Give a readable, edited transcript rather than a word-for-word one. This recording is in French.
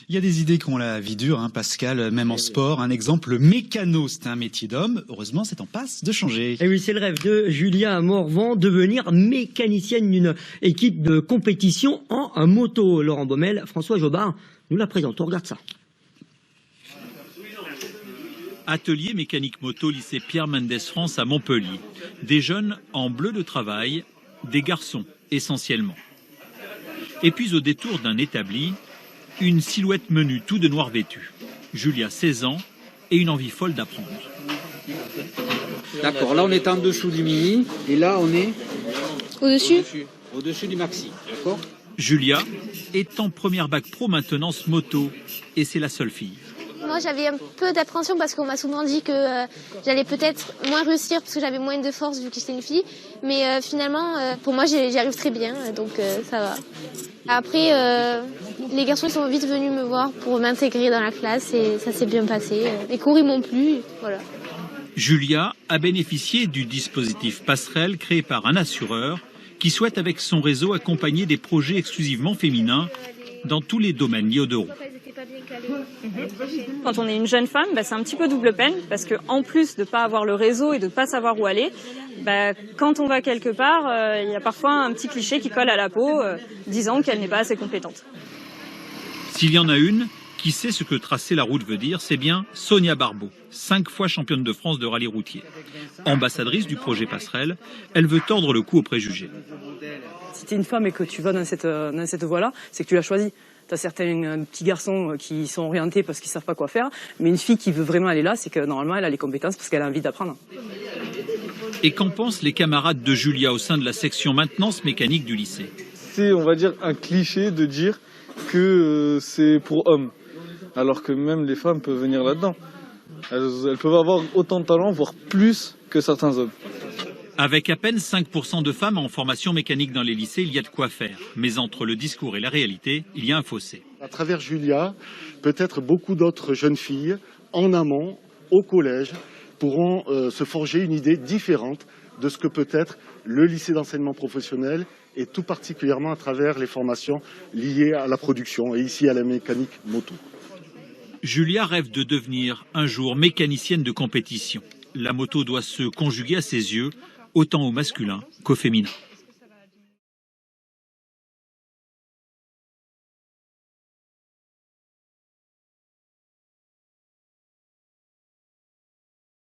Il y a des idées qui ont la vie dure, hein, Pascal, même en sport. Un exemple, le mécano, c'est un métier d'homme. Heureusement, c'est en passe de changer. Et oui, c'est le rêve de Julia Morvan, devenir mécanicienne d'une équipe de compétition en moto. Laurent Baumel, François Jobard nous la présente. On regarde ça. Atelier mécanique moto, lycée Pierre Mendès France à Montpellier. Des jeunes en bleu de travail, des garçons essentiellement. Et puis au détour d'un établi, une silhouette menue, tout de noir vêtu. Julia, 16 ans, et une envie folle d'apprendre. D'accord, là on est en dessous du mini, et là on est au-dessus du maxi, d'accord. Julia est en première bac pro maintenance moto, et c'est la seule fille. Moi j'avais un peu d'appréhension parce qu'on m'a souvent dit que j'allais peut-être moins réussir parce que j'avais moins de force vu que j'étais une fille. Mais finalement, pour moi j'y arrive très bien, donc ça va. Après, les garçons sont vite venus me voir pour m'intégrer dans la classe et ça s'est bien passé. Les cours ils m'ont plu, voilà. Julia a bénéficié du dispositif Passerelle créé par un assureur qui souhaite avec son réseau accompagner des projets exclusivement féminins dans tous les domaines liés aux deux roues. Quand on est une jeune femme, c'est un petit peu double peine parce qu'en plus de ne pas avoir le réseau et de ne pas savoir où aller, quand on va quelque part, il y a parfois un petit cliché qui colle à la peau disant qu'elle n'est pas assez compétente. S'il y en a une qui sait ce que tracer la route veut dire, c'est bien Sonia Barbeau, 5 fois championne de France de rallye routier. Ambassadrice du projet Passerelle, elle veut tordre le cou aux préjugés. Si tu es une femme et que tu vas dans cette voie-là, c'est que tu l'as choisie. Tu as certains petits garçons qui sont orientés parce qu'ils ne savent pas quoi faire, mais une fille qui veut vraiment aller là, c'est que normalement elle a les compétences parce qu'elle a envie d'apprendre. Et qu'en pensent les camarades de Julia au sein de la section maintenance mécanique du lycée? C'est, on va dire, un cliché de dire que c'est pour hommes, alors que même les femmes peuvent venir là-dedans. Elles peuvent avoir autant de talent, voire plus que certains hommes. Avec à peine 5% de femmes en formation mécanique dans les lycées, il y a de quoi faire. Mais entre le discours et la réalité, il y a un fossé. À travers Julia, peut-être beaucoup d'autres jeunes filles, en amont, au collège, pourront se forger une idée différente de ce que peut être le lycée d'enseignement professionnel et tout particulièrement à travers les formations liées à la production et ici à la mécanique moto. Julia rêve de devenir un jour mécanicienne de compétition. La moto doit se conjuguer à ses yeux, autant au masculin qu'au féminin.